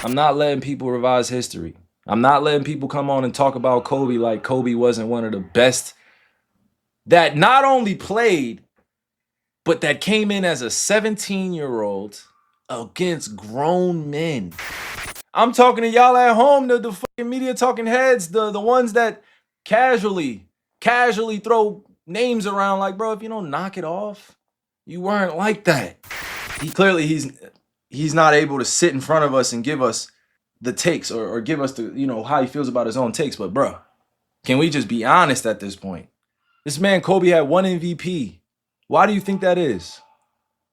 I'm not letting people revise history. I'm not letting people come on and talk about Kobe like Kobe wasn't one of the best that not only played, but that came in as a 17-year-old against grown men. I'm talking to y'all at home, the fucking media talking heads, the ones that casually throw names around like, bro, if you don't knock it off, you weren't like that. He's not able to sit in front of us and give us the takes or give us the, how he feels about his own takes. But bro, can we just be honest at this point? This man, Kobe, had one MVP. Why do you think that is?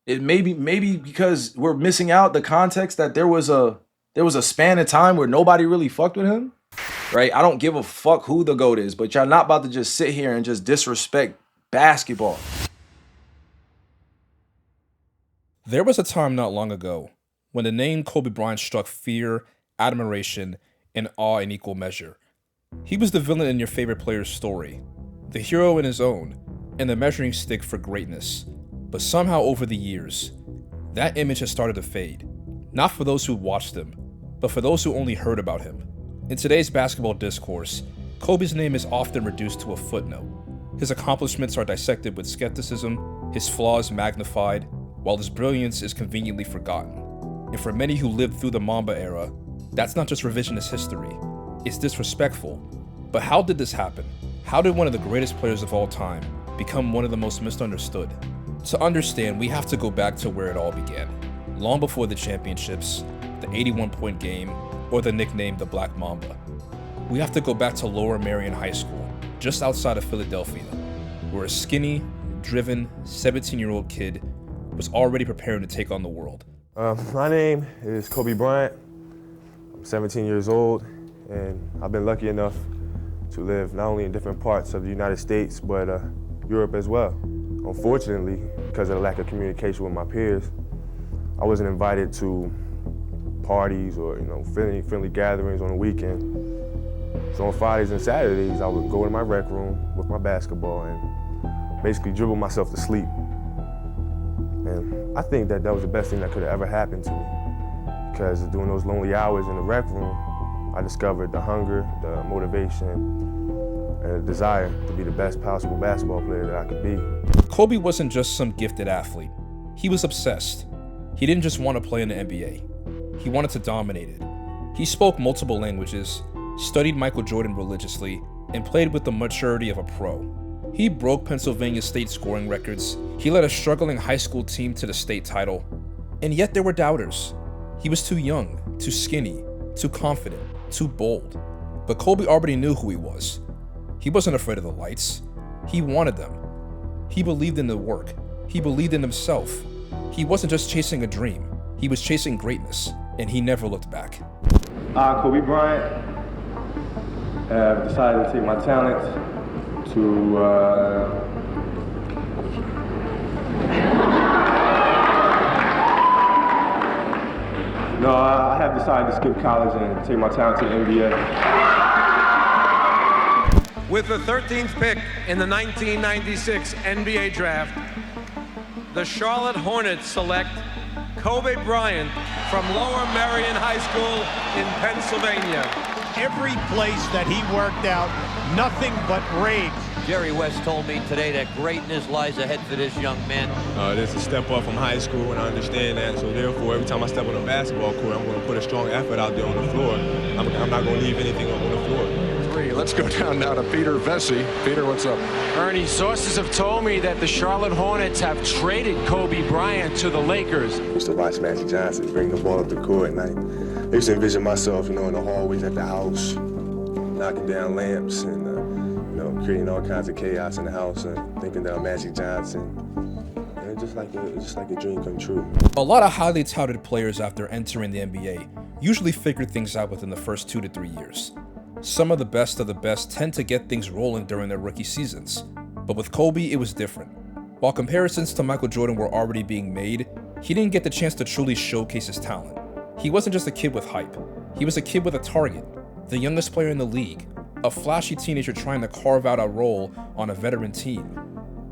It maybe because we're missing out the context that there was a span of time where nobody really fucked with him, right? I don't give a fuck who the GOAT is, but y'all not about to just sit here and just disrespect basketball. There was a time not long ago when the name Kobe Bryant struck fear, admiration, and awe in equal measure. He was the villain in your favorite player's story, the hero in his own, and the measuring stick for greatness. But somehow over the years, that image has started to fade. Not for those who watched him, but for those who only heard about him. In today's basketball discourse, Kobe's name is often reduced to a footnote. His accomplishments are dissected with skepticism, his flaws magnified, while his brilliance is conveniently forgotten. And for many who lived through the Mamba era, that's not just revisionist history, it's disrespectful. But how did this happen? How did one of the greatest players of all time become one of the most misunderstood? To understand, we have to go back to where it all began. Long before the championships, the 81-point game, or the nickname the Black Mamba. We have to go back to Lower Merion High School, just outside of Philadelphia, where a skinny, driven, 17-year-old kid was already preparing to take on the world. My name is Kobe Bryant. I'm 17 years old, and I've been lucky enough to live not only in different parts of the United States, but Europe as well. Unfortunately, because of the lack of communication with my peers, I wasn't invited to parties or friendly gatherings on the weekend. So on Fridays and Saturdays, I would go in my rec room with my basketball and basically dribble myself to sleep. And I think that was the best thing that could have ever happened to me, because during those lonely hours in the rec room, I discovered the hunger, the motivation, and the desire to be the best possible basketball player that I could be. Kobe wasn't just some gifted athlete. He was obsessed. He didn't just want to play in the NBA. He wanted to dominate it. He spoke multiple languages, studied Michael Jordan religiously, and played with the maturity of a pro. He broke Pennsylvania state scoring records. He led a struggling high school team to the state title. And yet there were doubters. He was too young, too skinny, too confident, too bold. But Kobe already knew who he was. He wasn't afraid of the lights. He wanted them. He believed in the work. He believed in himself. He wasn't just chasing a dream. He was chasing greatness, and he never looked back. I, Kobe Bryant, have decided to take my talent to I have decided to skip college and take my talent to the NBA. With the 13th pick in the 1996 NBA Draft, the Charlotte Hornets select Kobe Bryant from Lower Merion High School in Pennsylvania. Every place that he worked out, nothing but rage. Jerry West told me today that greatness lies ahead for this young man. This is a step up from high school, and I understand that. So therefore, every time I step on a basketball court, I'm going to put a strong effort out there on the floor. I'm not going to leave anything on the floor. Let's go down now to Peter Vesey. Peter, what's up? Ernie, sources have told me that the Charlotte Hornets have traded Kobe Bryant to the Lakers. I used to watch Magic Johnson bring the ball up the court, and I used to envision myself, in the hallways at the house, knocking down lamps and, creating all kinds of chaos in the house and thinking that I'm Magic Johnson. And just like a dream come true. A lot of highly touted players after entering the NBA usually figure things out within the first 2 to 3 years. Some of the best tend to get things rolling during their rookie seasons. But with Kobe, it was different. While comparisons to Michael Jordan were already being made, he didn't get the chance to truly showcase his talent. He wasn't just a kid with hype. He was a kid with a target, the youngest player in the league, a flashy teenager trying to carve out a role on a veteran team.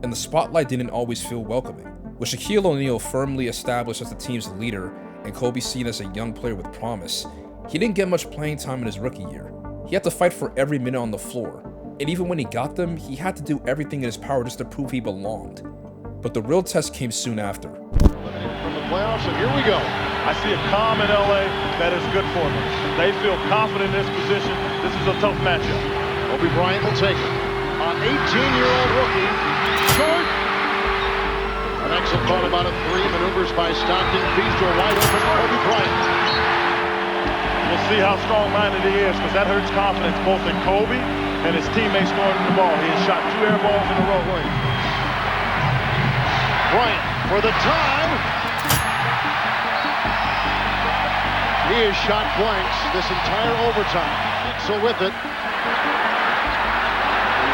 And the spotlight didn't always feel welcoming. With Shaquille O'Neal firmly established as the team's leader and Kobe seen as a young player with promise, He didn't get much playing time in his rookie year. He had to fight for every minute on the floor, and even when he got them, he had to do everything in his power just to prove he belonged. But the real test came soon after. From the playoffs, and here we go. I see a calm in LA that is good for them. They feel confident in this position. This is a tough matchup. Kobe Bryant will take it. An 18-year-old rookie. Short. An excellent thought about it. 3 maneuvers by Stockton. Feeds to a wide open Kobe Bryant. We'll see how strong-minded he is, because that hurts confidence both in Kobe and his teammates throwing the ball. He has shot 2 air balls in a row. Bryant for the time. He has shot blanks this entire overtime. So with it, he's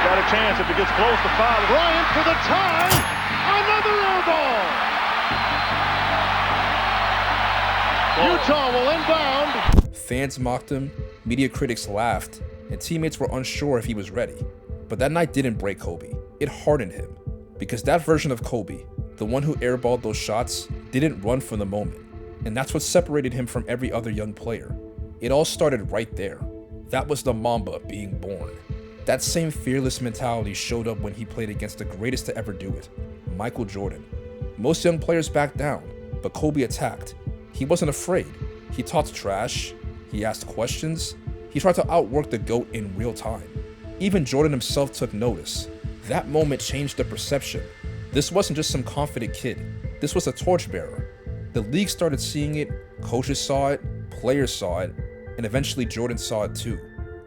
got a chance if it gets close to 5. Bryant for the time. Another air ball. Utah will inbound. Fans mocked him, media critics laughed, and teammates were unsure if he was ready. But that night didn't break Kobe. It hardened him. Because that version of Kobe, the one who airballed those shots, didn't run from the moment. And that's what separated him from every other young player. It all started right there. That was the Mamba being born. That same fearless mentality showed up when he played against the greatest to ever do it, Michael Jordan. Most young players backed down, but Kobe attacked. He wasn't afraid. He talked trash. He asked questions. He tried to outwork the GOAT in real time. Even Jordan himself took notice. That moment changed the perception. This wasn't just some confident kid. This was a torchbearer. The league started seeing it, coaches saw it, players saw it, and eventually Jordan saw it too.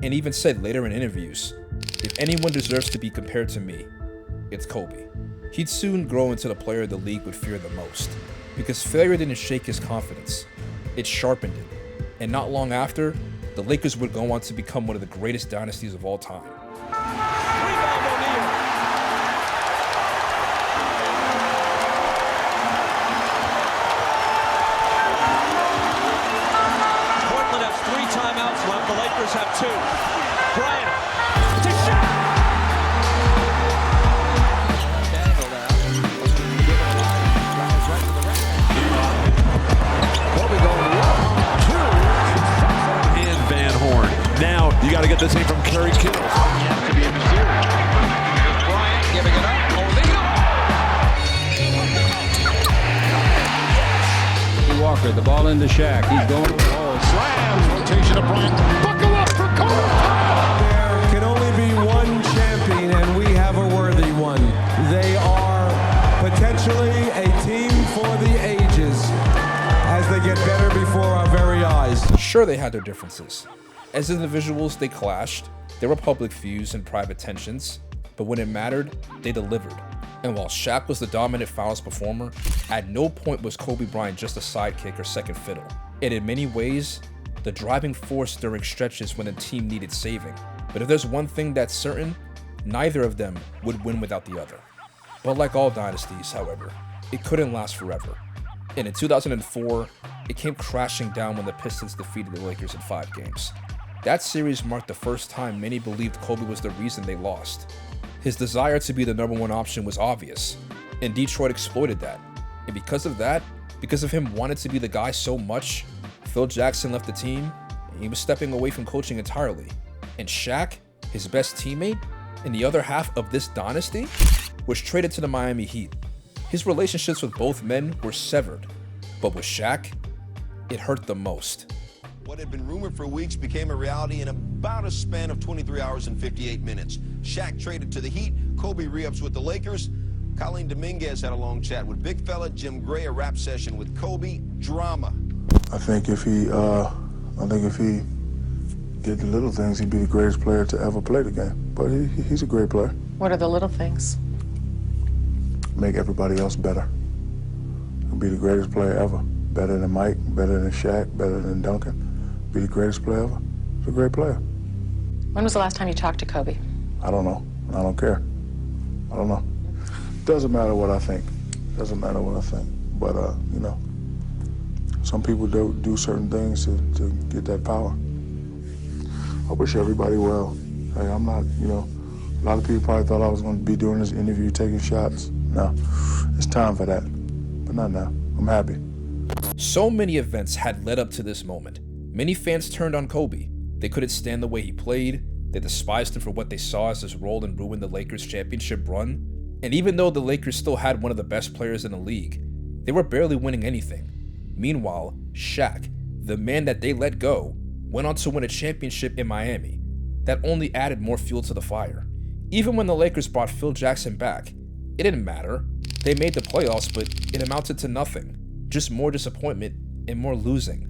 And even said later in interviews, "If anyone deserves to be compared to me, it's Kobe." He'd soon grow into the player the league would fear the most, because failure didn't shake his confidence. It sharpened it. And not long after, the Lakers would go on to become one of the greatest dynasties of all time. Portland has 3 timeouts left. The Lakers have 2. Bryant to shot. Kobe going 1, 2, and Van Horn. Now you got to get this in from Kerry Kittles. You have to be in the series. Here's Bryant giving it up. Walker, the ball into Shaq. He's going. Oh, Slams. Rotation of Bryant. Buckle up for Kobe. There can only be one champion, and we have a worthy one. They are potentially a team for the ages as they get better before our very eyes. Sure, they had their differences. As individuals, they clashed. There were public feuds and private tensions. But when it mattered, they delivered. And while Shaq was the dominant fouls performer, at no point was Kobe Bryant just a sidekick or second fiddle. And in many ways, the driving force during stretches when a team needed saving. But if there's one thing that's certain, neither of them would win without the other. But like all dynasties, however, it couldn't last forever. And in 2004, it came crashing down when the Pistons defeated the Lakers in 5 games. That series marked the first time many believed Kobe was the reason they lost. His desire to be the #1 option was obvious, and Detroit exploited that. And because of that, because of him wanting to be the guy so much, Phil Jackson left the team, and he was stepping away from coaching entirely. And Shaq, his best teammate, and the other half of this dynasty, was traded to the Miami Heat. His relationships with both men were severed, but with Shaq, it hurt the most. What had been rumored for weeks became a reality in about a span of 23 hours and 58 minutes. Shaq traded to the Heat, Kobe re-ups with the Lakers. Colleen Dominguez had a long chat with Big Fella, Jim Gray, a rap session with Kobe. Drama. I think if he did the little things, he'd be the greatest player to ever play the game. But he's a great player. What are the little things? Make everybody else better. He'll be the greatest player ever. Better than Mike, better than Shaq, better than Duncan. Be the greatest player ever. He's a great player. When was the last time you talked to Kobe? I don't know. I don't care. I don't know. Doesn't matter what I think. Doesn't matter what I think. But, you know, some people do certain things to get that power. I wish everybody well. Hey, I'm not, you know, a lot of people probably thought I was going to be doing this interview, taking shots. No, it's time for that. But not now. I'm happy. So many events had led up to this moment. Many fans turned on Kobe. They couldn't stand the way he played. They despised him for what they saw as his role in ruining the Lakers' championship run. And even though the Lakers still had one of the best players in the league, they were barely winning anything. Meanwhile, Shaq, the man that they let go, went on to win a championship in Miami. That only added more fuel to the fire. Even when the Lakers brought Phil Jackson back, it didn't matter. They made the playoffs, but it amounted to nothing. Just more disappointment and more losing.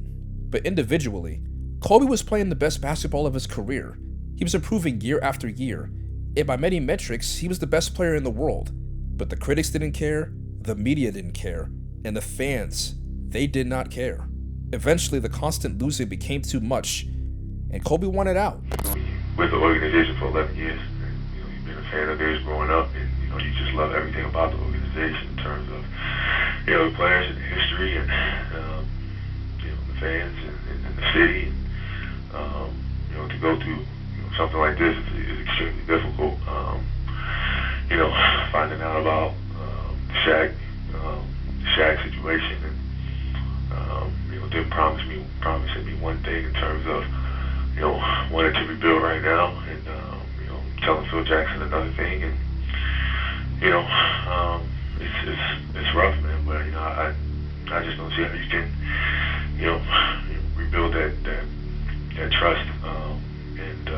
But individually, Kobe was playing the best basketball of his career. He was improving year after year, and by many metrics, he was the best player in the world. But the critics didn't care, the media didn't care, and the fans, they did not care. Eventually, the constant losing became too much, and Kobe wanted out. With the organization for 11 years, and, you've been a fan of theirs growing up, and you just love everything about the organization in terms of the players and the history, and the fans and the city. And, to go through something like this is extremely difficult. Finding out about the Shaq situation, and them promising me one thing in terms of wanting to rebuild right now, and telling Phil Jackson another thing, and it's rough, man. But I just don't see how you can rebuild that trust, and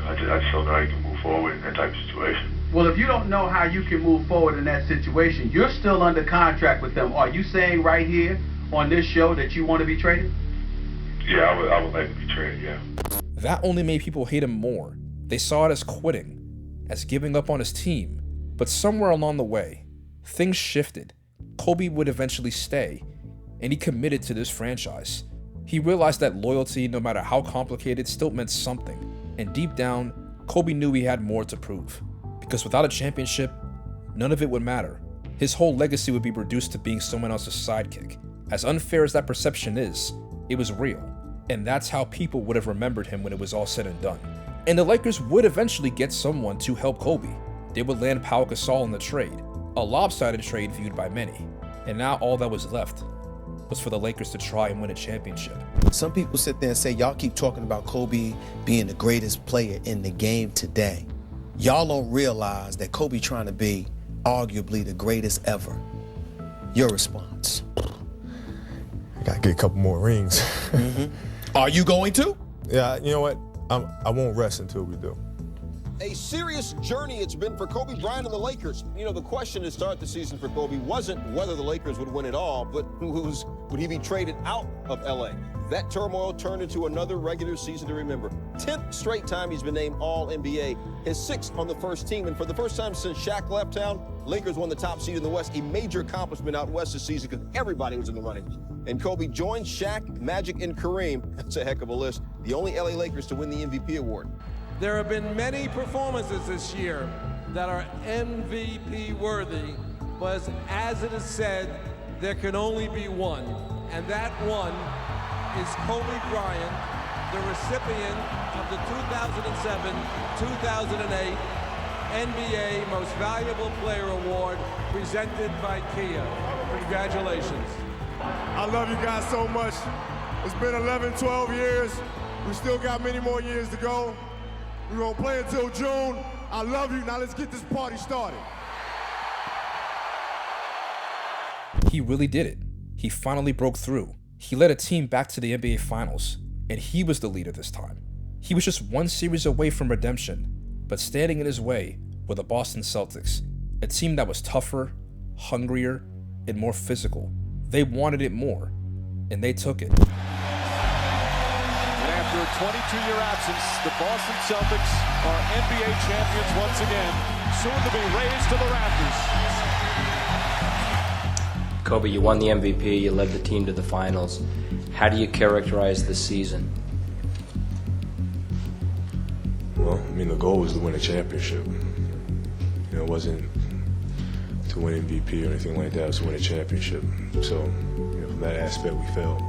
I just don't know how you can move forward in that type of situation. Well, if you don't know how you can move forward in that situation, you're still under contract with them. Are you saying right here on this show that you want to be traded? Yeah, I would like to be traded, yeah. That only made people hate him more. They saw it as quitting, as giving up on his team. But somewhere along the way, things shifted. Kobe would eventually stay, and he committed to this franchise. He realized that loyalty, no matter how complicated, still meant something. And deep down, Kobe knew he had more to prove. Because without a championship, none of it would matter. His whole legacy would be reduced to being someone else's sidekick. As unfair as that perception is, it was real. And that's how people would have remembered him when it was all said and done. And the Lakers would eventually get someone to help Kobe. They would land Pau Gasol in the trade, a lopsided trade viewed by many. And now all that was left was for the Lakers to try and win a championship. Some people sit there and say, y'all keep talking about Kobe being the greatest player in the game today. Y'all don't realize that Kobe trying to be arguably the greatest ever. Your response? I gotta get a couple more rings. Are you going to? Yeah, you know what? I won't rest until we do. A serious journey it's been for Kobe Bryant and the Lakers. The question to start the season for Kobe wasn't whether the Lakers would win it all, but would he be traded out of LA? That turmoil turned into another regular season to remember. 10th straight time he's been named All-NBA, his 6th on the first team, and for the first time since Shaq left town, Lakers won the top seed in the West, a major accomplishment out west this season because everybody was in the running. And Kobe joined Shaq, Magic, and Kareem, that's a heck of a list, the only LA Lakers to win the MVP award. There have been many performances this year that are MVP worthy, but as it is said, there can only be one. And that one is Kobe Bryant, the recipient of the 2007-2008 NBA Most Valuable Player Award presented by Kia. Congratulations. I love you guys so much. It's been 11, 12 years. We still got many more years to go. We're gonna play until June. I love you. Now let's get this party started. He really did it. He finally broke through. He led a team back to the NBA Finals, and he was the leader this time. He was just one series away from redemption, but standing in his way were the Boston Celtics, a team that was tougher, hungrier, and more physical. They wanted it more, and they took it. After a 22-year absence, the Boston Celtics are NBA champions once again, soon to be raised to the rafters. Kobe, you won the MVP, you led the team to the finals. How do you characterize this season? Well, the goal was to win a championship. It wasn't to win MVP or anything like that, it was to win a championship. So, from that aspect, we failed.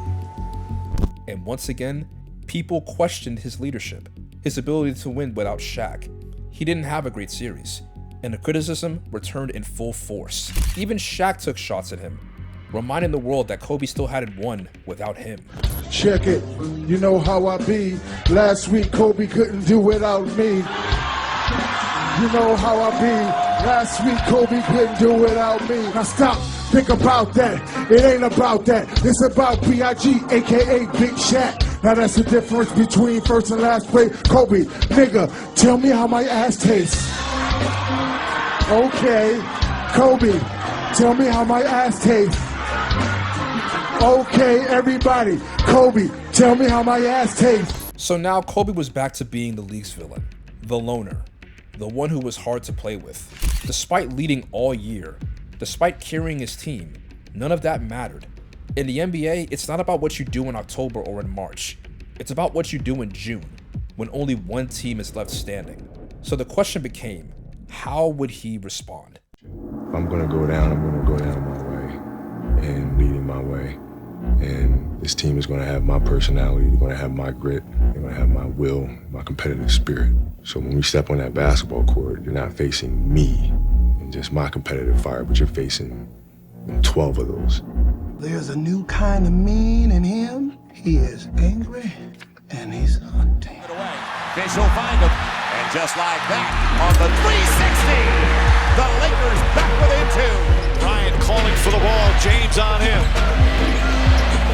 And once again, people questioned his leadership, his ability to win without Shaq. He didn't have a great series, and the criticism returned in full force. Even Shaq took shots at him. reminding the world that Kobe still hadn't won without him. Check it, you know how I be. Last week Kobe couldn't do without me. You know how I be. Last week Kobe couldn't do without me. Now stop, think about that. It ain't about that. It's about B.I.G., aka Big Shaq. Now that's the difference between first and last place. Kobe, nigga, tell me how my ass tastes. Okay, Kobe, tell me how my ass tastes. Okay, everybody, Kobe, tell me how my ass tastes. So now Kobe was back to being the league's villain, the loner, the one who was hard to play with. Despite leading all year, despite carrying his team, none of that mattered. In the NBA, it's not about what you do in October or in March. It's about what you do in June, when only one team is left standing. So the question became, how would he respond? If I'm gonna go down, I'm gonna go down my way and leading my way. And this team is gonna have my personality, they're gonna have my grit, they're gonna have my will, my competitive spirit. So when we step on that basketball court, you're not facing me and just my competitive fire, but you're facing 12 of those. There's a new kind of mean in him. He is angry and he's hunting. Fish will find him. And just like that, on the 360, the Lakers back within two. Bryant calling for the ball. James on him.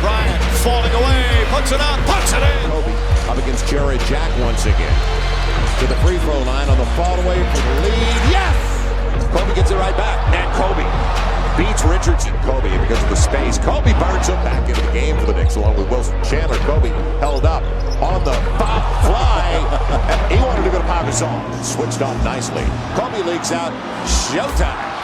Bryant falling away, puts it up, puts it in. Kobe up against Jared Jack once again. To the free throw line on the fall away for the lead. Yes! Kobe gets it right back. And Kobe beats Richardson. Kobe, because of the space, Kobe burns him back into the game for the Knicks along with Wilson Chandler. Kobe held up on the pop fly. He wanted to go to Pau Gasol. Switched off nicely. Kobe leaks out. Showtime.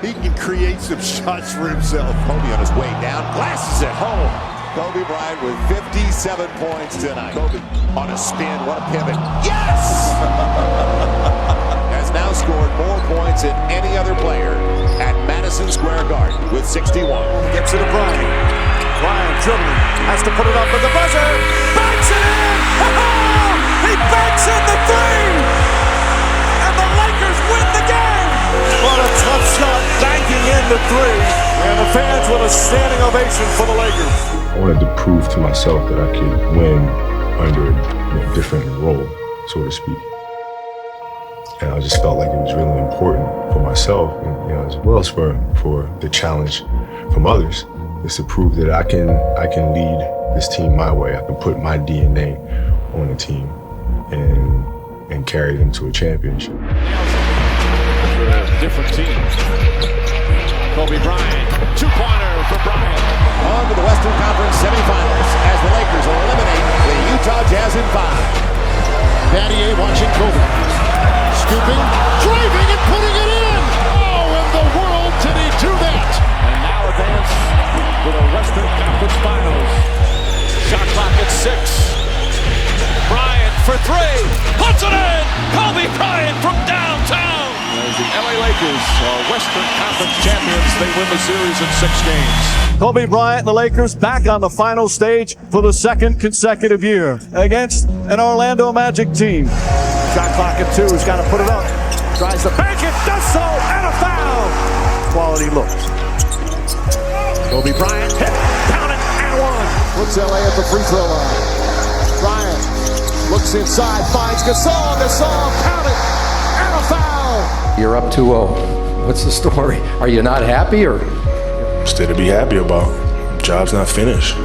He can create some shots for himself. Kobe on his way down. Glasses at home. Kobe Bryant with 57 points tonight. Kobe on a spin. What a pivot. Yes! Has now scored more points than any other player at Madison Square Garden with 61. Gets it to Bryant. Bryant dribbling. Has to put it up with the buzzer. Banks it in! He banks in the three! And the Lakers win the game! What a tough shot, banking in the three. And the fans with a standing ovation for the Lakers. I wanted to prove to myself that I could win under a different role, so to speak. And I just felt like it was really important for myself, and as well as for the challenge from others, is to prove that I can lead this team my way. I can put my DNA on a team and carry them to a championship. Different teams. Kobe Bryant, two-pointer for Bryant. On to the Western Conference semifinals as the Lakers eliminate the Utah Jazz in 5. Battier watching Kobe. Scooping, driving, and putting it in! Oh, in the world did he do that? And now advance to the Western Conference Finals. Shot clock at 6. Bryant for 3. Puts it in! Kobe Bryant from downtown! As the LA Lakers are Western Conference champions, they win the series in 6 games. Kobe Bryant and the Lakers back on the final stage for the second consecutive year against an Orlando Magic team. Shot clock at 2, he's got to put it up. Tries to bank it, does so, and a foul! Quality looks. Kobe Bryant hit, count it, and 1. Puts LA at the free throw line. Bryant looks inside, finds Gasol, count it, and a foul! You're up 2-0. What's the story? Are you not happy or? Still to be happy about. Job's not finished.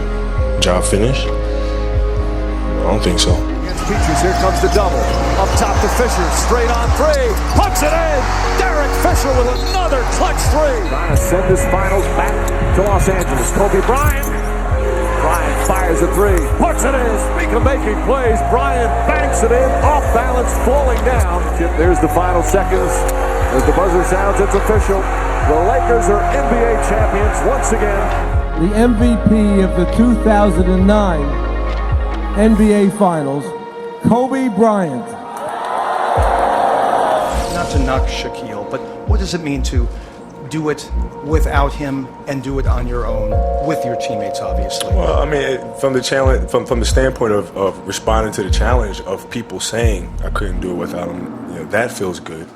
Job finished? I don't think so. Against Peaches, here comes the double. Up top to Fisher, straight on 3. Puts it in! Derek Fisher with another clutch 3. Trying to send his finals back to Los Angeles. Kobe Bryant. Bryant fires a 3. Puts it in! Speak of making plays, Bryant banks it in. Off balance, falling down. There's the final seconds. As the buzzer sounds, it's official. The Lakers are NBA champions once again. The MVP of the 2009 NBA Finals, Kobe Bryant. Not to knock Shaquille, but what does it mean to do it without him and do it on your own with your teammates, obviously? Well, I mean, from the challenge, from the standpoint of responding to the challenge of people saying I couldn't do it without him, that feels good.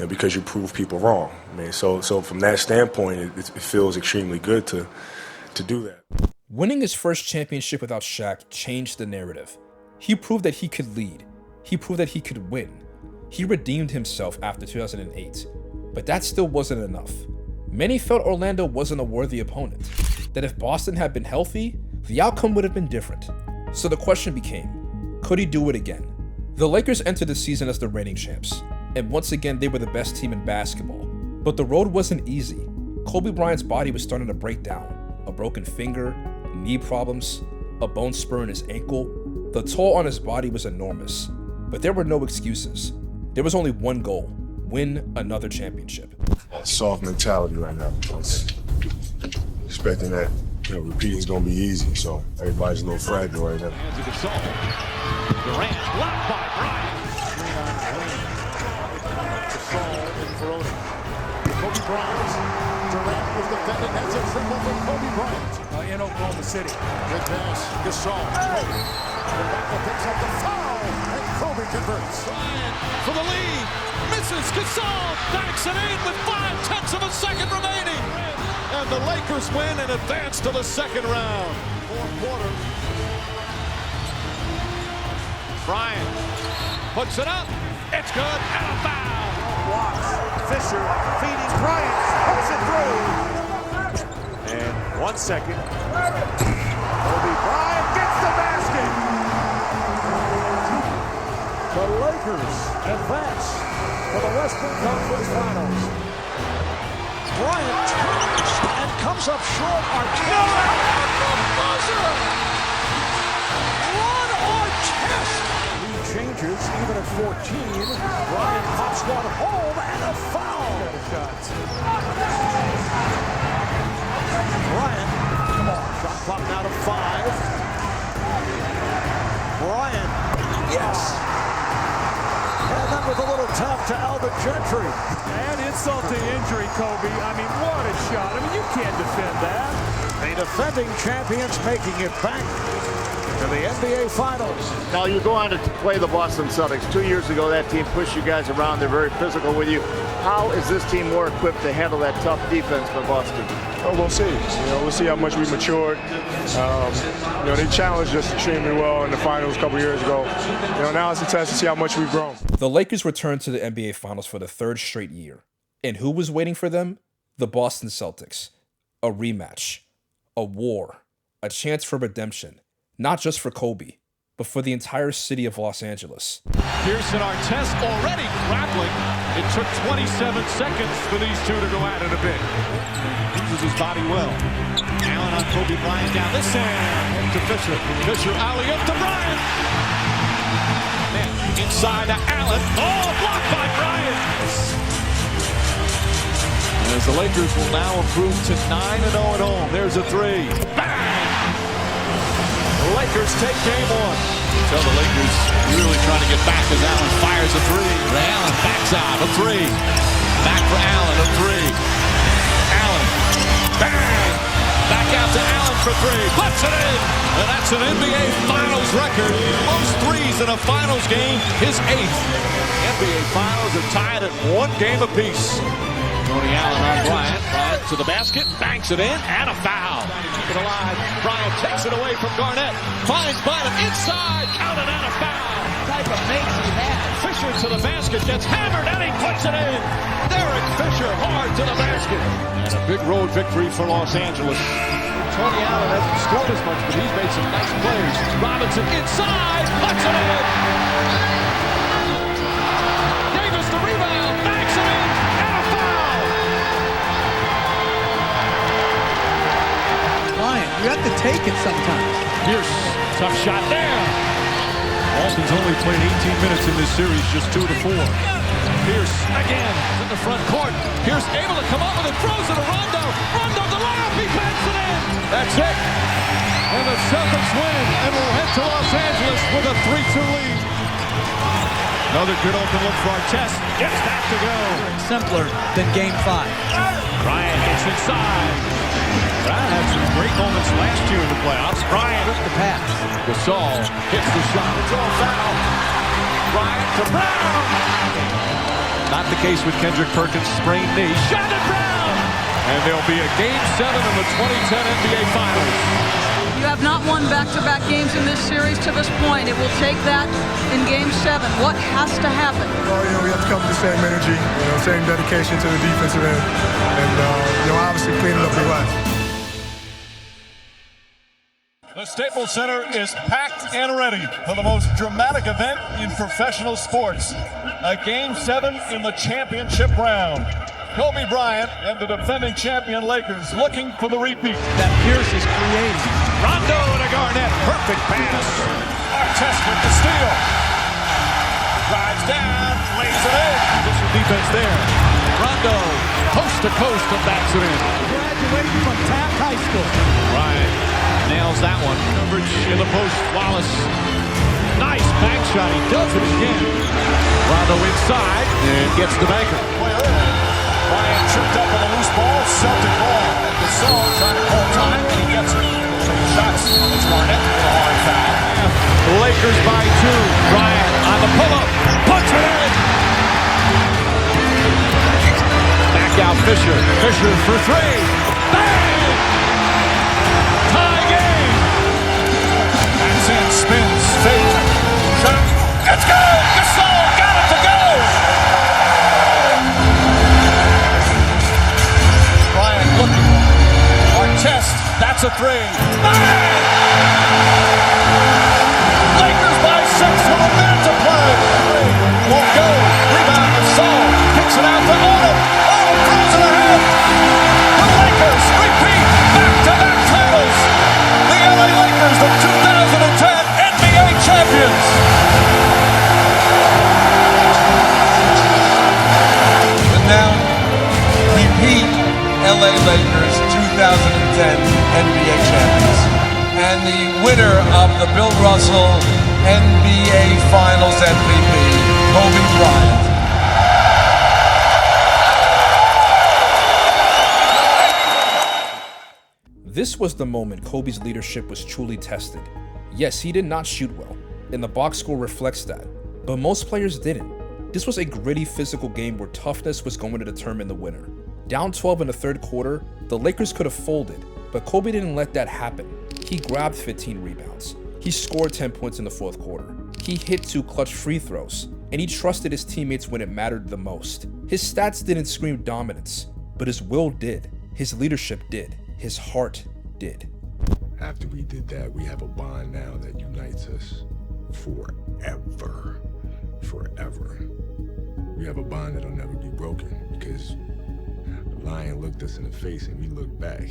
because you prove people wrong. I mean, so from that standpoint, it feels extremely good to do that. Winning his first championship without Shaq changed the narrative. He proved that he could lead. He proved that he could win. He redeemed himself after 2008. But that still wasn't enough. Many felt Orlando wasn't a worthy opponent, that if Boston had been healthy, the outcome would have been different. So the question became, could he do it again? The Lakers entered the season as the reigning champs, and once again they were the best team in basketball. But the road wasn't easy. Kobe Bryant's body was starting to break down. A broken finger, knee problems, a bone spur in his ankle. The toll on his body was enormous. But there were no excuses. There was only one goal: win another championship. Soft mentality right now. I was expecting that, repeating is going to be easy, so everybody's a little fragile right now. Durant blocked by Bryant. Kobe Bryant. Durant was defending. That's a triple for Kobe Bryant. In Oklahoma City. Good pass. Gasol. Kobe. Rebecca picks up the foul, and Kobe converts. Bryant for the lead. Misses. Gasol backs it in with 0.5 of a second remaining. And the Lakers win and advance to the second round. Fourth quarter. Bryant puts it up. It's good. And a foul. Blocks. Fisher feeding Bryant. Puts it through. And 1 second. Kobe Bryant gets the basket. The Lakers advance for the Western Conference Finals. Bryant turns and comes up short. Artest at the buzzer. What Artest! Lead changes even at 14. Bryant pops one home and a foul. Bryant, come on, shot clock now to 5. Bryant, yes. And then with a little tap to Alvin Gentry. And insult to injury, Kobe. I mean, what a shot. I mean, you can't defend that. The defending champions making it back to the NBA Finals. Now, you go on to play the Boston Celtics. 2 years ago, that team pushed you guys around. They're very physical with you. How is this team more equipped to handle that tough defense for Boston? Oh, we'll see. We'll see how much we matured. They challenged us extremely well in the finals a couple years ago. Now it's a test to see how much we've grown. The Lakers returned to the NBA Finals for the third straight year. And who was waiting for them? The Boston Celtics. A rematch. A war. A chance for redemption. Not just for Kobe, but for the entire city of Los Angeles. Pearson Artest already grappling. It took 27 seconds for these two to go at it a bit. Uses his body well. Allen on Kobe Bryant down this end to Fisher. Fisher alley-oop to Bryant. Man, inside to Allen. Oh, blocked by Bryant. As the Lakers will now improve to 9-0 at home. There's a three. Bang! Lakers take game one. Tell the Lakers really trying to get back as Allen fires a three. Allen backs out a three. Back for Allen, a three. Allen, bang! Back out to Allen for three. Puts it in! And that's an NBA Finals record. Most threes in a Finals game, his 8th. NBA Finals are tied at 1 game apiece. Tony Allen on Bryant. Bryant to the basket, banks it in, and a foul. Keep it alive. Bryant takes it away from Garnett. Finds Bynum inside, counted and a foul. Type of makes he had. Fisher to the basket, gets hammered, and he puts it in. Derek Fisher hard to the basket. And a big road victory for Los Angeles. Tony Allen hasn't scored as much, but he's made some nice plays. Robinson inside, puts it in. Davis the rebound, backs it in. You have to take it sometimes. Pierce, tough shot there. Boston's only played 18 minutes in this series, just 2 to 4. Pierce again in the front court. Pierce able to come up with it, throws it to Rondo. Rondo the layup, he banks it in. That's it. And the Celtics win and will head to Los Angeles with a 3-2 lead. Another good open look for Artest. Gets that to go. Simpler than Game 5. Bryant gets inside. Bryant had some great moments last year in the playoffs. Bryant with the pass. Gasol hits the shot. It's all foul. Bryant to Brown. Not the case with Kendrick Perkins' sprained knee. Shot it down! And there'll be a Game 7 in the 2010 NBA Finals. You have not won back-to-back games in this series to this point. It will take that in Game 7. What has to happen? Well, we have to come with the same energy, same dedication to the defensive end, and obviously cleaning up the West. The Staples Center is packed and ready for the most dramatic event in professional sports. A Game 7 in the championship round. Kobe Bryant and the defending champion Lakers looking for the repeat. That Pierce is creating. Rondo and a Garnett. Perfect pass. Artest with the steal. Drives down, lays it in. Good defense there. Rondo, coast to coast, and backs it in. Graduating from Taft High School. Bryant nails that one. Coverage in the post. Wallace. Nice bank shot. He does it again. Rondo inside and gets the banker. Bryant tripped up on a loose ball. Celtic ball. Gasol trying to call time, and he gets it. Taking shots. It's Garnett with a hard foul. Lakers by 2. Bryant on the pull-up. Puts it in. Back out Fisher. Fisher for 3. Bang! Tie game. That's in. Spins. Fake. Shot. It's good. Gasol got it to go. Bryant looking. Artest. That's a 3. Bang! Lakers by 6 with a minute to play. Won't go. Rebound Gasol. Kicks it out to Odom. Odom throws it ahead. The Lakers repeat back-to-back titles. The LA Lakers, the 2010 NBA champions. The now repeat LA Lakers 2010 NBA champions. And the winner of the Bill Russell NBA Finals MVP, Kobe Bryant. This was the moment Kobe's leadership was truly tested. Yes, he did not shoot well, and the box score reflects that, but most players didn't. This was a gritty physical game where toughness was going to determine the winner. Down 12 in the third quarter, the Lakers could have folded, but Kobe didn't let that happen. He grabbed 15 rebounds. He scored 10 points in the fourth quarter. He hit 2 clutch free throws, and he trusted his teammates when it mattered the most. His stats didn't scream dominance, but his will did. His leadership did. His heart did. After we did that, we have a bond now that unites us forever. Forever. We have a bond that'll never be broken because the Lion looked us in the face and we looked back.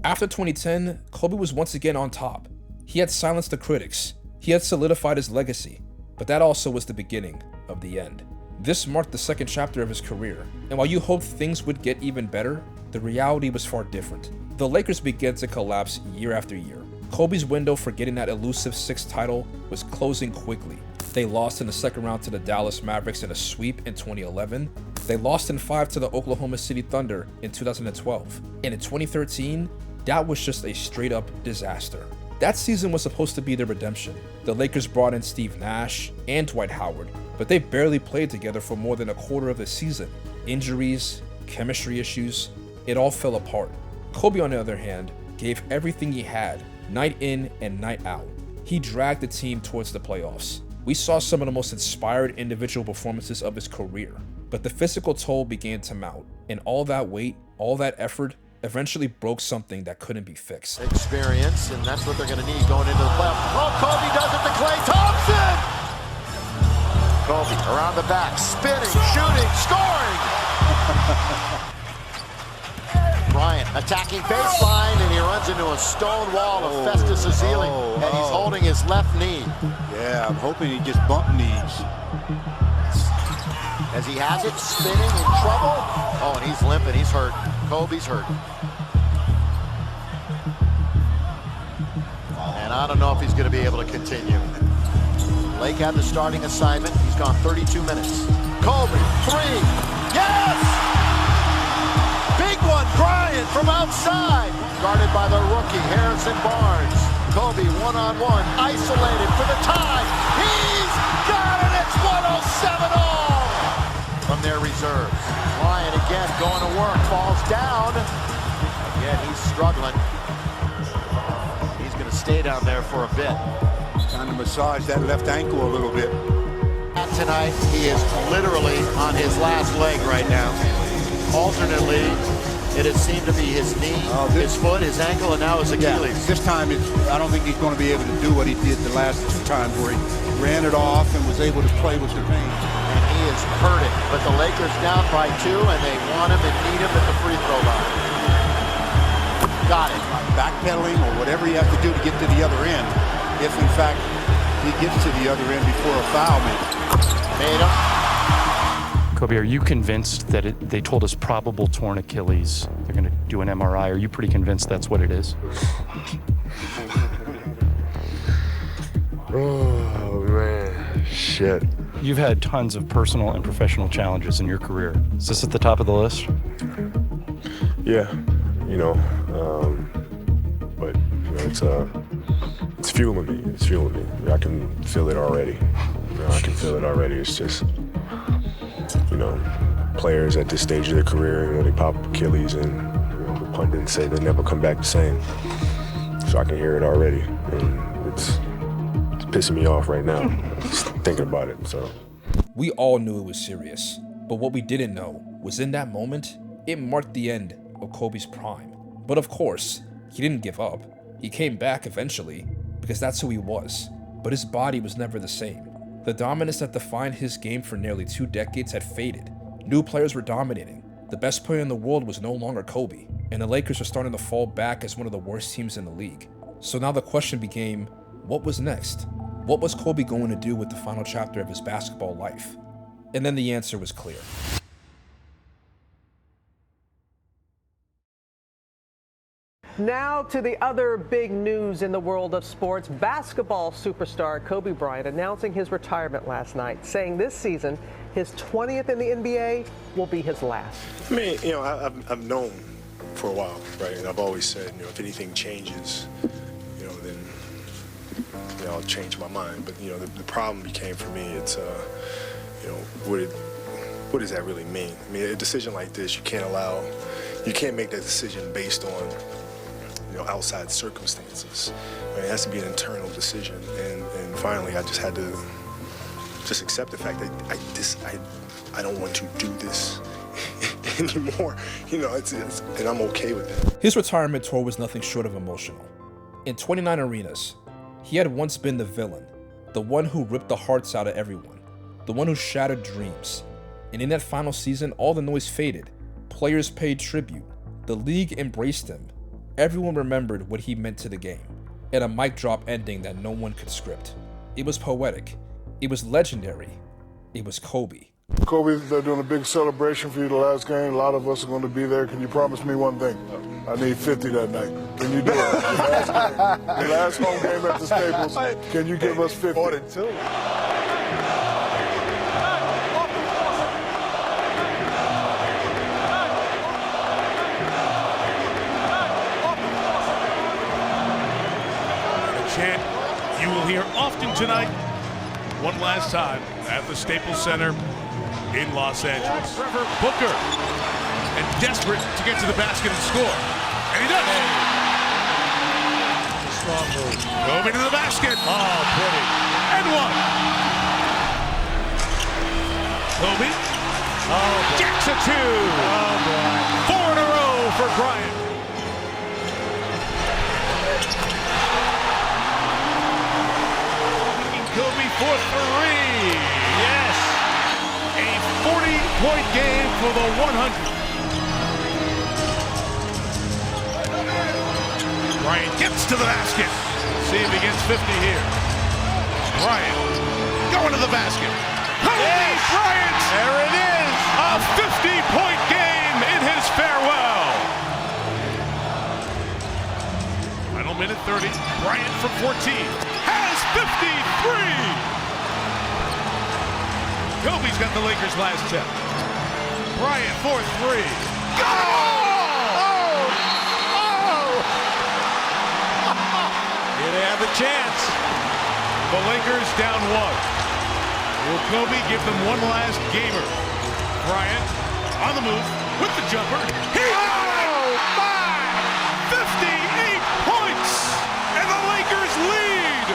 After 2010, Kobe was once again on top. He had silenced the critics. He had solidified his legacy. But that also was the beginning of the end. This marked the second chapter of his career. And while you hoped things would get even better, the reality was far different. The Lakers began to collapse year after year. Kobe's window for getting that elusive 6th title was closing quickly. They lost in the second round to the Dallas Mavericks in a sweep in 2011. They lost in 5 to the Oklahoma City Thunder in 2012. And in 2013, that was just a straight up disaster. That season was supposed to be their redemption. The Lakers brought in Steve Nash and Dwight Howard, but they barely played together for more than a quarter of the season. Injuries, chemistry issues, it all fell apart. Kobe, on the other hand, gave everything he had, night in and night out. He dragged the team towards the playoffs. We saw some of the most inspired individual performances of his career, but the physical toll began to mount, and all that weight, all that effort, eventually broke something that couldn't be fixed. Experience, and that's what they're going to need going into the playoffs. Oh, Kobe does it to Klay Thompson! Kobe around the back, spinning, shooting, scoring! Bryant attacking baseline, and he runs into a stone wall of Festus Ezeli, and he's holding his left knee. Yeah, I'm hoping he gets bump knees. As he has it, spinning, in trouble. Oh, and he's limping, he's hurt. Kobe's hurt. And I don't know if he's going to be able to continue. Lake had the starting assignment. He's gone 32 minutes. Kobe, 3. Yes! Big one, Bryant from outside. Guarded by the rookie, Harrison Barnes. Kobe one-on-one, isolated for the tie. He's got it, it's 107 all! From their reserves. Bryant again going to work, falls down. Again, he's struggling. He's going to stay down there for a bit. Trying to massage that left ankle a little bit. Tonight, he is literally on his last leg right now. Alternately, it has seemed to be his knee, his foot, his ankle, and now his Achilles. Yeah, this time, I don't think he's going to be able to do what he did the last two times where he ran it off and was able to play with the pain. And he is hurting, but the Lakers down by 2, and they want him and need him at the free throw line. Got it. Backpedaling or whatever you have to do to get to the other end, if in fact he gets to the other end before a foul made him. Kobe, are you convinced that they told us probable torn Achilles? They're going to do an MRI. Are you pretty convinced that's what it is? Oh, man. Shit. You've had tons of personal and professional challenges in your career. Is this at the top of the list? Yeah, but it's fueling me. It's fueling me. I can feel it already. I can feel it already. It's just, players at this stage of their career, they pop Achilles and the pundits say they never come back the same. So I can hear it already. And it's pissing me off right now, just thinking about it. So we all knew it was serious, but what we didn't know was in that moment, it marked the end of Kobe's prime. But of course, he didn't give up. He came back eventually, because that's who he was. But his body was never the same. The dominance that defined his game for nearly 2 decades had faded. New players were dominating. The best player in the world was no longer Kobe, and the Lakers were starting to fall back as one of the worst teams in the league. So now the question became, what was next? What was Kobe going to do with the final chapter of his basketball life? And then the answer was clear. Now to the other big news in the world of sports. Basketball superstar Kobe Bryant announcing his retirement last night, saying this season, his 20th in the NBA, will be his last. I mean, I've known for a while, right? And I've always said, if anything changes, then I'll change my mind. But the problem became for me, it's what does that really mean? I mean, a decision like this, you can't make that decision based on outside circumstances. Right? It has to be an internal decision. And finally, I just had to accept the fact that I don't want to do this anymore. And I'm okay with that. His retirement tour was nothing short of emotional. In 29 arenas, he had once been the villain, the one who ripped the hearts out of everyone, the one who shattered dreams. And in that final season, all the noise faded. Players paid tribute. The league embraced him. Everyone remembered what he meant to the game, and a mic drop ending that no one could script. It was poetic. It was legendary. It was Kobe. Kobe, they're doing a big celebration for you the last game. A lot of us are going to be there. Can you promise me one thing? I need 50 that night. Can you do it? Your last home game at the Staples. Can you give us 50? 42. Chant you will hear often tonight, one last time at the Staples Center in Los Angeles. Trevor Booker, and desperate to get to the basket and score. And he does. It's a strong move. Kobe to the basket. Oh, pretty. And one. Kobe. Gets a 2. Oh, boy. 4 in a row for Bryant. Kobe for 3. Yes. A 40-point game for the 100. Bryant gets to the basket. See if he gets 50 here. Bryant going to the basket. Kobe Bryant. There it is. A 50-point game in his farewell. Final minute 30. Bryant from 14. Has 53! Kobe's got the Lakers' last tip. Bryant for 3. Go! Here they have a chance. The Lakers down 1. Will Kobe give them one last gamer Bryant on the move with the jumper. Oh my! 58 points, and the Lakers lead.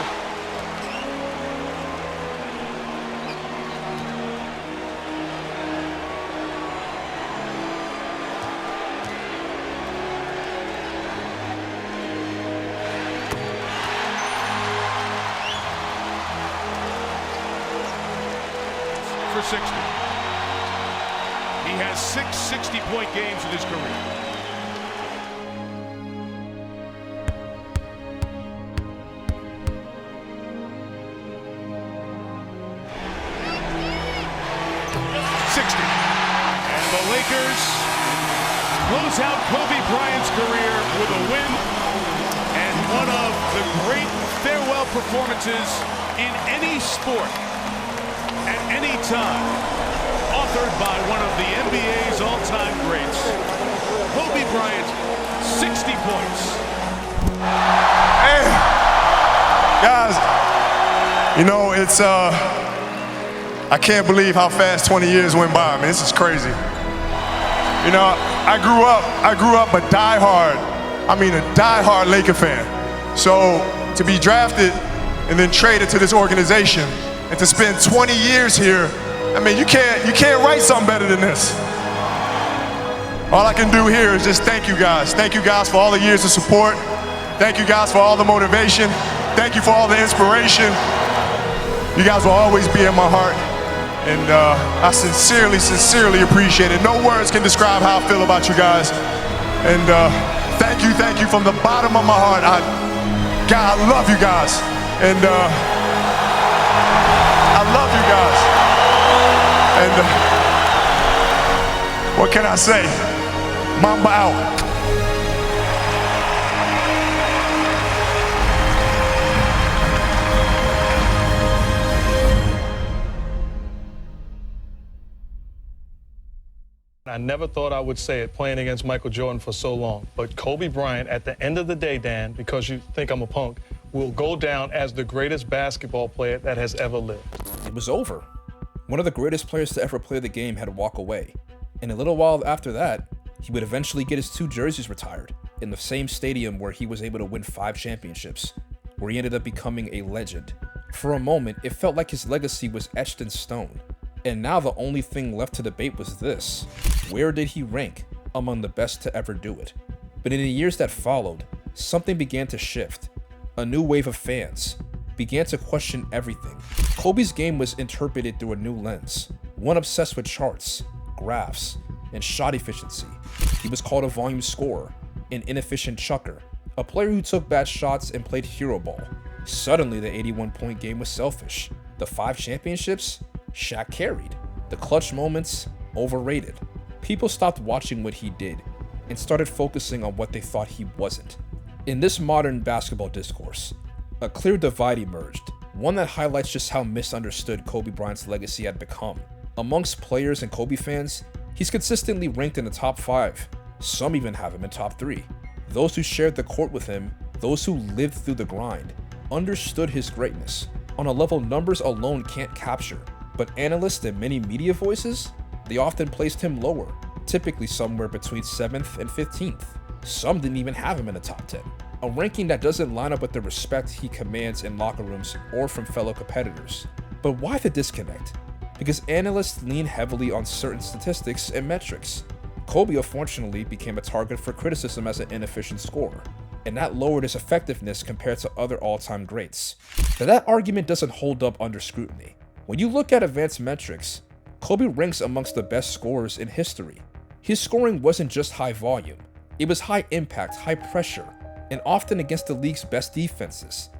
For 60. He has 6 60-point games in his career. And the Lakers close out Kobe Bryant's career with a win and one of the great farewell performances in any sport at any time, authored by one of the NBA's all-time greats, Kobe Bryant, 60 points. Hey, guys, you know, it's, I can't believe how fast 20 years went by. I mean, this is crazy. You know, I grew up a diehard Laker fan. So to be drafted and then traded to this organization and to spend 20 years here, I mean, you can't write something better than this. All I can do here is just thank you guys. Thank you guys for all the years of support. Thank you guys for all the motivation. Thank you for all the inspiration. You guys will always be in my heart. And I sincerely appreciate it. No words can describe how I feel about you guys. And thank you from the bottom of my heart. God, I love you guys. And I love you guys. And what can I say? Mamba out. I never thought I would say it playing against Michael Jordan for so long, but Kobe Bryant, at the end of the day, Dan, because you think I'm a punk, will go down as the greatest basketball player that has ever lived. It was over. One of the greatest players to ever play the game had to walk away. And a little while after that, he would eventually get his 2 jerseys retired in the same stadium where he was able to win 5 championships, where he ended up becoming a legend. For a moment, it felt like his legacy was etched in stone. And now the only thing left to debate was this: where did he rank among the best to ever do it? But in the years that followed, something began to shift. A new wave of fans began to question everything. Kobe's game was interpreted through a new lens, one obsessed with charts, graphs, and shot efficiency. He was called a volume scorer, an inefficient chucker, a player who took bad shots and played hero ball. Suddenly, the 81-point game was selfish. The 5 championships? Shaq carried. The clutch moments? Overrated. People stopped watching what he did and started focusing on what they thought he wasn't. In this modern basketball discourse, a clear divide emerged, one that highlights just how misunderstood Kobe Bryant's legacy had become. Amongst players and Kobe fans, he's consistently ranked in the top 5. Some even have him in top 3. Those who shared the court with him, those who lived through the grind, understood his greatness on a level numbers alone can't capture. But analysts and many media voices, they often placed him lower, typically somewhere between 7th and 15th. Some didn't even have him in the top 10, a ranking that doesn't line up with the respect he commands in locker rooms or from fellow competitors. But why the disconnect? Because analysts lean heavily on certain statistics and metrics. Kobe unfortunately became a target for criticism as an inefficient scorer, and that lowered his effectiveness compared to other all-time greats. But that argument doesn't hold up under scrutiny. When you look at advanced metrics, Kobe ranks amongst the best scorers in history. His scoring wasn't just high volume, it was high impact, high pressure, and often against the league's best defenses.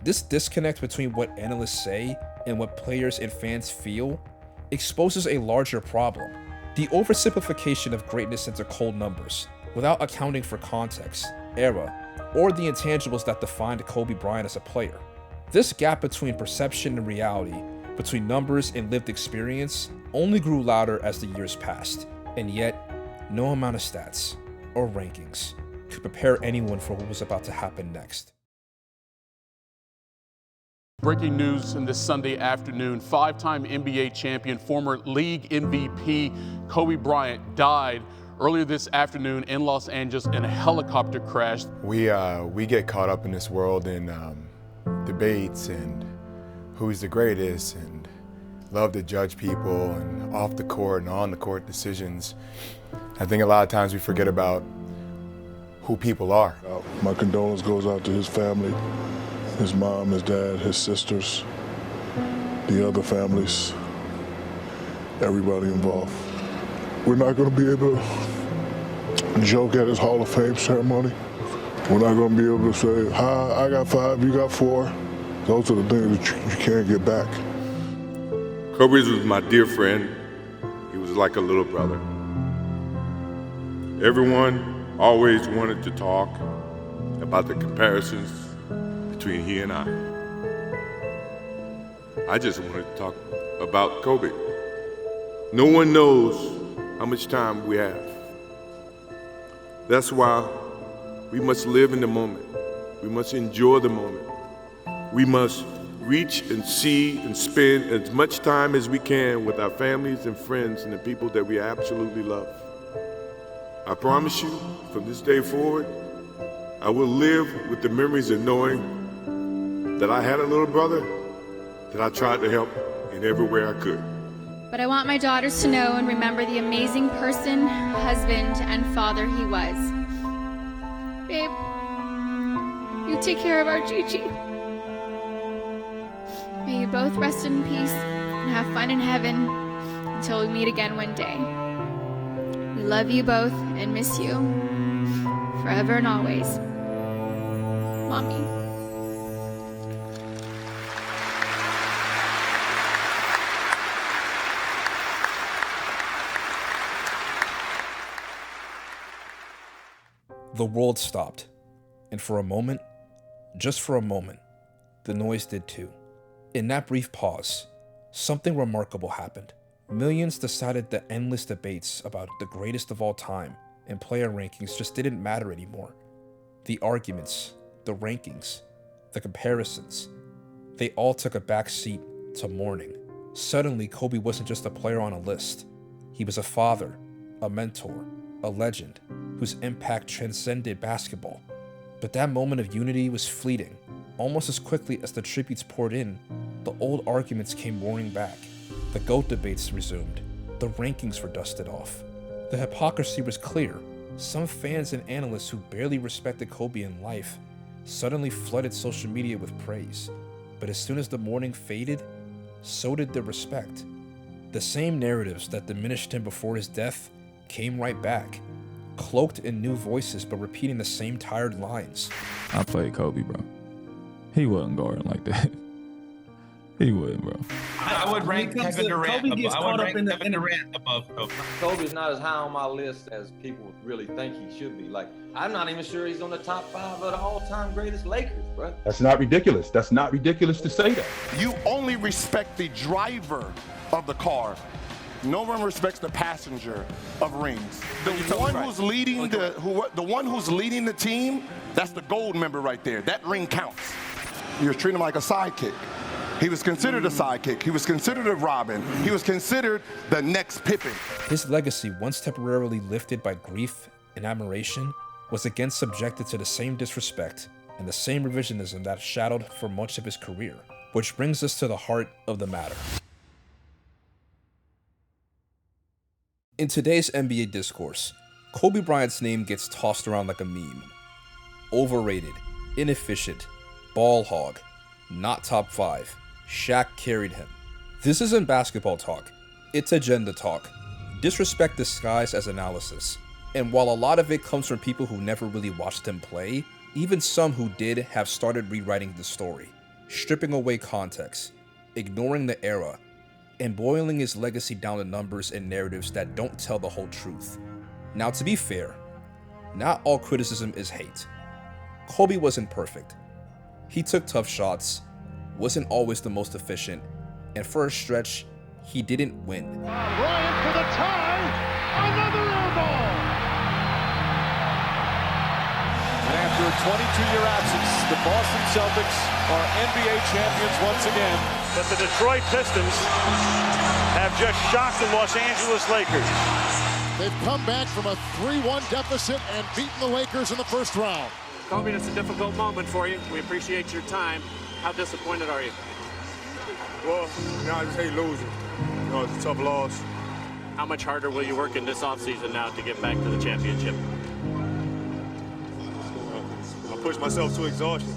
This disconnect between what analysts say and what players and fans feel exposes a larger problem: the oversimplification of greatness into cold numbers, without accounting for context, era, or the intangibles that defined Kobe Bryant as a player. This gap between perception and reality, between numbers and lived experience, only grew louder as the years passed, and yet, no amount of stats or rankings could prepare anyone for what was about to happen next. Breaking news in this Sunday afternoon, five-time NBA champion, former league MVP Kobe Bryant died earlier this afternoon in Los Angeles in a helicopter crash. We get caught up in this world in debates and who's the greatest, and love to judge people and off the court and on the court decisions. I think a lot of times we forget about who people are. My condolence goes out to his family, his mom, his dad, his sisters, the other families, everybody involved. We're not going to be able to joke at his Hall of Fame ceremony. We're not going to be able to say, hi, I got 5, you got 4. Those are the things that you can't get back. Kobe was my dear friend. He was like a little brother. Everyone always wanted to talk about the comparisons between he and I just wanted to talk about Kobe. No one knows how much time we have. That's why we must live in the moment. We must enjoy the moment. We must reach and see and spend as much time as we can with our families and friends and the people that we absolutely love. I promise you, from this day forward, I will live with the memories of knowing that I had a little brother that I tried to help in every way I could. But I want my daughters to know and remember the amazing person, husband, and father he was. Babe, you take care of our Gigi. May you both rest in peace and have fun in heaven until we meet again one day. We love you both and miss you forever and always. Mommy. The world stopped, and for a moment, just for a moment, the noise did too. In that brief pause, something remarkable happened. Millions decided that endless debates about the greatest of all time and player rankings just didn't matter anymore. The arguments, the rankings, the comparisons, they all took a back seat to mourning. Suddenly, Kobe wasn't just a player on a list. He was a father, a mentor, a legend whose impact transcended basketball. But that moment of unity was fleeting. Almost as quickly as the tributes poured in, the old arguments came roaring back. The GOAT debates resumed. The rankings were dusted off. The hypocrisy was clear. Some fans and analysts who barely respected Kobe in life suddenly flooded social media with praise. But as soon as the mourning faded, so did the respect. The same narratives that diminished him before his death came right back, cloaked in new voices but repeating the same tired lines. I played Kobe, bro. He wasn't guarding like that. He wouldn't, bro. I would rank Kevin Durant above Kobe. Kobe's not as high on my list as people really think he should be. Like, I'm not even sure he's on the top 5 of the all-time greatest Lakers, bro. That's not ridiculous. That's not ridiculous to say that. You only respect the driver of the car. No one respects the passenger of rings. The one who's leading the one who's leading the team, that's the gold member right there. That ring counts. You're treating him like a sidekick. He was considered a sidekick. He was considered a Robin. He was considered the next Pippen. His legacy, once temporarily lifted by grief and admiration, was again subjected to the same disrespect and the same revisionism that shadowed for much of his career. Which brings us to the heart of the matter. In today's NBA discourse, Kobe Bryant's name gets tossed around like a meme. Overrated, inefficient, ball hog, not top 5, Shaq carried him. This isn't basketball talk, it's agenda talk, disrespect disguised as analysis. And while a lot of it comes from people who never really watched him play, even some who did have started rewriting the story, stripping away context, ignoring the era, and boiling his legacy down to numbers and narratives that don't tell the whole truth. Now, to be fair, not all criticism is hate. Kobe wasn't perfect. He took tough shots, wasn't always the most efficient, and for a stretch, he didn't win. Bryant for the tie, another air ball. And after a 22-year absence, the Boston Celtics are NBA champions once again. But the Detroit Pistons have just shocked the Los Angeles Lakers. They've come back from a 3-1 deficit and beaten the Lakers in the first round. Kobe, it's a difficult moment for you. We appreciate your time. How disappointed are you? Well, I just hate losing. It's a tough loss. How much harder will you work in this offseason now to get back to the championship? I push myself to exhaustion.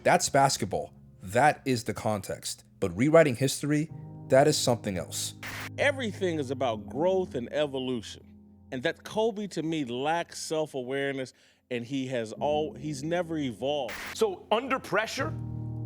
That's basketball. That is the context. But rewriting history, that is something else. Everything is about growth and evolution. And that Kobe, to me, lacks self-awareness, and he's never evolved. So under pressure,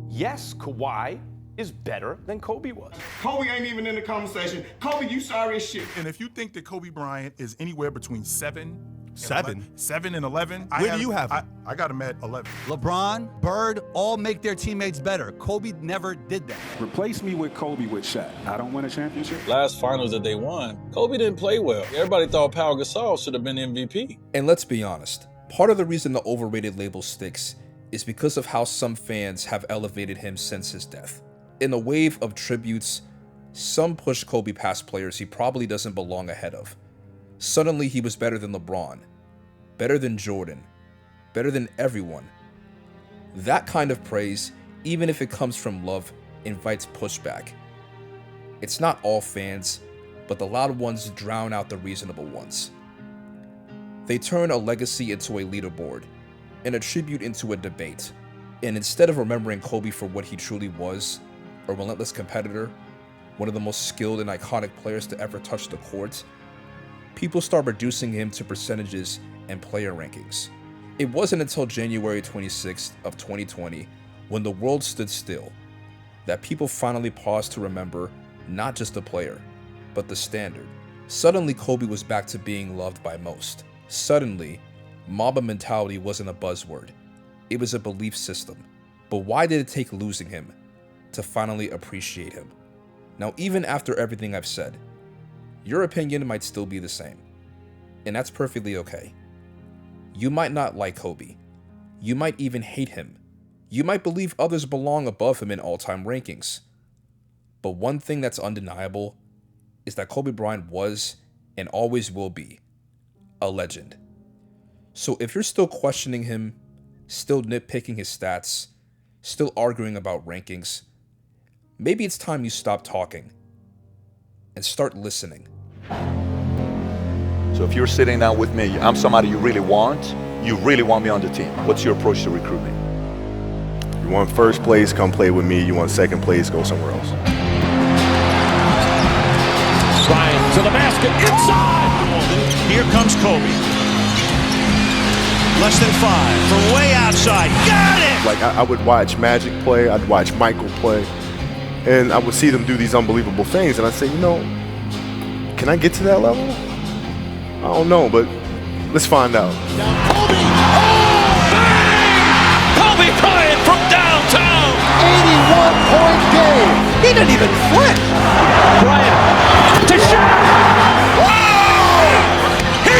yes, Kawhi is better than Kobe was. Kobe ain't even in the conversation. Kobe, you sorry as shit. And if you think that Kobe Bryant is anywhere between 7 and 11, Where do you have him? I got him at 11. LeBron, Bird, all make their teammates better. Kobe never did that. Replace me with Kobe with Shaq. I don't win a championship. Last finals that they won, Kobe didn't play well. Everybody thought Pau Gasol should have been MVP. And let's be honest, part of the reason the overrated label sticks is because of how some fans have elevated him since his death. In a wave of tributes, some push Kobe past players he probably doesn't belong ahead of. Suddenly he was better than LeBron, better than Jordan, better than everyone. That kind of praise, even if it comes from love, invites pushback. It's not all fans, but the loud ones drown out the reasonable ones. They turn a legacy into a leaderboard, and a tribute into a debate. And instead of remembering Kobe for what he truly was, a relentless competitor, one of the most skilled and iconic players to ever touch the court, people start reducing him to percentages and player rankings. It wasn't until January 26th of 2020, when the world stood still, that people finally paused to remember not just the player, but the standard. Suddenly, Kobe was back to being loved by most. Suddenly, Mamba mentality wasn't a buzzword. It was a belief system. But why did it take losing him to finally appreciate him? Now, even after everything I've said, your opinion might still be the same. And that's perfectly okay. You might not like Kobe. You might even hate him. You might believe others belong above him in all-time rankings. But one thing that's undeniable is that Kobe Bryant was, and always will be, a legend. So if you're still questioning him, still nitpicking his stats, still arguing about rankings, maybe it's time you stop talking and start listening. So if you're sitting down with me, I'm somebody you really want me on the team. What's your approach to recruitment? You want first place, come play with me. You want second place, go somewhere else. Bryant to the basket, inside! Here comes Kobe. Less than 5 from way outside. Got it! Like I would watch Magic play, I'd watch Michael play, and I would see them do these unbelievable things, and I'd say, can I get to that level? I don't know, but let's find out. Now Kobe! Oh, bang! Kobe Bryant from downtown! 81-point game. He didn't even flip! Bryant to Shaq! Whoa! He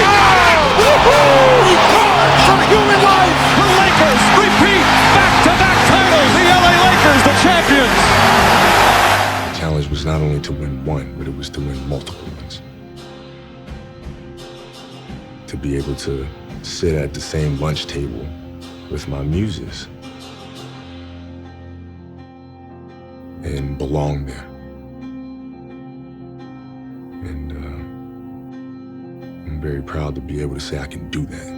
got from human life! The Lakers repeat back-to-back titles! The LA Lakers, the champions! The challenge was not only to win one, but it was to win multiple ones. To be able to sit at the same lunch table with my muses and belong there. And I'm very proud to be able to say I can do that.